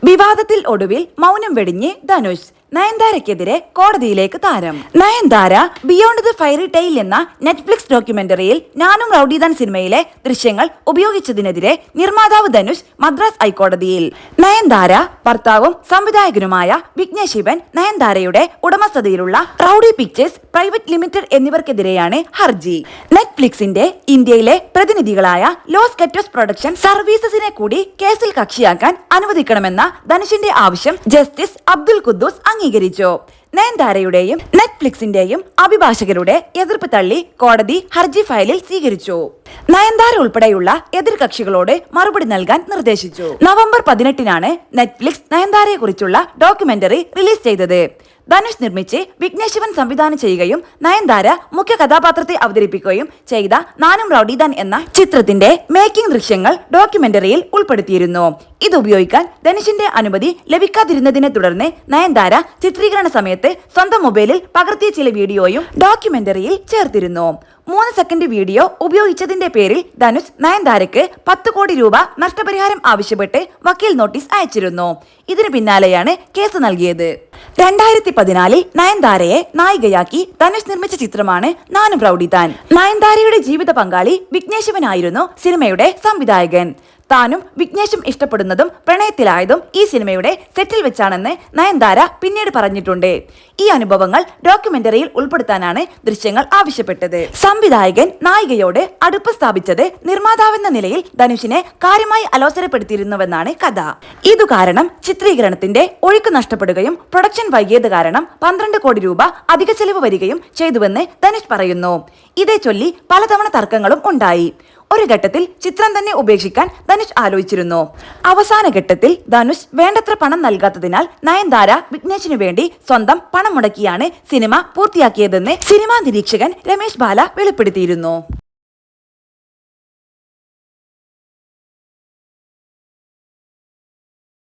വിവാദത്തിൽ ഒടുവിൽ മൗനം വെടിഞ്ഞ് ധനുഷ്. നയൻതാരയ്ക്കെതിരെ കോടതിയിലേക്ക് താരം. Nayanthara beyond the fairy tale എന്ന നെറ്റ്ഫ്ലിക്സ് ഡോക്യുമെന്ററിയിൽ ഞാനും റൌഡിദാൻ സിനിമയിലെ ദൃശ്യങ്ങൾ ഉപയോഗിച്ചതിനെതിരെ നിർമ്മാതാവ് ധനുഷ് മദ്രാസ് ഹൈക്കോടതിയിൽ. നയൻതാര, ഭർത്താവും സംവിധായകനുമായ വിഘ്നേഷ് ശിവൻ, നയൻതാരയുടെ ഉടമസ്ഥതയിലുള്ള റൌഡി പിക്ചേഴ്സ് പ്രൈവറ്റ് ലിമിറ്റഡ് എന്നിവർക്കെതിരെയാണ് ഹർജി. നെറ്റ്ഫ്ലിക്സിന്റെ ഇന്ത്യയിലെ പ്രതിനിധികളായ ലോസ് കറ്റോസ് പ്രൊഡക്ഷൻ സർവീസസിനെ കൂടി കേസിൽ കക്ഷിയാക്കാൻ അനുവദിക്കണമെന്ന ധനുഷിന്റെ ആവശ്യം ജസ്റ്റിസ് അബ്ദുൽ ഖുദ്ദൂസ് അംഗീകരിച്ചു. നയൻതാരയുടെയും നെറ്റ്ഫ്ലിക്സിന്റെയും അഭിഭാഷകരുടെ എതിർപ്പ് തള്ളി കോടതി ഹർജി ഫയലിൽ സ്വീകരിച്ചു. നയൻതാര ഉൾപ്പെടെയുള്ള എതിർകക്ഷികളോട് മറുപടി നൽകാൻ നിർദ്ദേശിച്ചു. നവംബർ 18-നാണ് നെറ്റ്ഫ്ലിക്സ് നയൻതാരയെ കുറിച്ചുള്ള ഡോക്യുമെന്ററി റിലീസ് ചെയ്തത്. ധനുഷ് നിർമ്മിച്ച് വിഘ്നേഷ് ശിവൻ സംവിധാനം ചെയ്യുകയും നയൻതാര മുഖ്യ കഥാപാത്രത്തെ അവതരിപ്പിക്കുകയും ചെയ്ത നാനും റൌഡിദാൻ എന്ന ചിത്രത്തിന്റെ മേക്കിംഗ് ദൃശ്യങ്ങൾ ഡോക്യുമെന്ററിയിൽ ഉൾപ്പെടുത്തിയിരുന്നു. ഇത് ഉപയോഗിക്കാൻ ധനുഷിന്റെ അനുമതി ലഭിക്കാതിരുന്നതിനെ തുടർന്ന് നയൻതാര ചിത്രീകരണ സമയത്ത് സ്വന്തം മൊബൈലിൽ പകർത്തിയ ചില വീഡിയോയും ഡോക്യുമെന്ററിയിൽ ചേർത്തിരുന്നു. 3 സെക്കൻഡ് വീഡിയോ ഉപയോഗിച്ചതിന്റെ പേരിൽ ധനുഷ് നയൻതാരയ്ക്ക് 10 കോടി രൂപ നഷ്ടപരിഹാരം ആവശ്യപ്പെട്ട് വക്കീൽ നോട്ടീസ് അയച്ചിരുന്നു. ഇതിന് പിന്നാലെയാണ് കേസ് നൽകിയത്. 2014-ൽ നയൻതാരയെ നായികയാക്കി ധനുഷ് നിർമ്മിച്ച ചിത്രമാണ് നാനും റൌഡിദാൻ. നയൻതാരയുടെ ജീവിത പങ്കാളി വിഘ്നേഷ് ശിവനായിരുന്നു സിനിമയുടെ സംവിധായകൻ. താനും വിഘ്നേഷും ഇഷ്ടപ്പെടുന്നതും പ്രണയത്തിലായതും ഈ സിനിമയുടെ സെറ്റിൽ വെച്ചാണെന്ന് നയൻതാര പിന്നീട് പറഞ്ഞിട്ടുണ്ട്. ഈ അനുഭവങ്ങൾ ഡോക്യുമെന്ററിയിൽ ഉൾപ്പെടുത്താനാണ് ദൃശ്യങ്ങൾ ആവശ്യപ്പെട്ടത്. സംവിധായകൻ നായികയോട് അടുപ്പം സ്ഥാപിച്ചത് നിർമ്മാതാവെന്ന നിലയിൽ ധനുഷിനെ കാര്യമായി അലോസരപ്പെടുത്തിയിരുന്നുവെന്നാണ് കഥ. ഇതു കാരണം ചിത്രീകരണത്തിന്റെ ഒഴുക്ക് നഷ്ടപ്പെടുകയും പ്രൊഡക്ഷൻ വൈകിയത് കാരണം 12 കോടി രൂപ അധിക ചെലവ് വരികയും ചെയ്തുവെന്ന് ധനുഷ് പറയുന്നു. ഇതേ ചൊല്ലി പലതവണ തർക്കങ്ങളും ഉണ്ടായി. ഒരു ഘട്ടത്തിൽ ചിത്രം തന്നെ ഉപേക്ഷിക്കാൻ ധനുഷ് ആലോചിച്ചിരുന്നു. അവസാന ഘട്ടത്തിൽ ധനുഷ് വേണ്ടത്ര പണം നൽകാത്തതിനാൽ നയൻതാര വിഘ്നേഷിനു വേണ്ടി സ്വന്തം പണം മുടക്കിയാണ് സിനിമ പൂർത്തിയാക്കിയതെന്ന് സിനിമാ നിരീക്ഷകൻ രമേശ് ബാല വെളിപ്പെടുത്തിയിരുന്നു.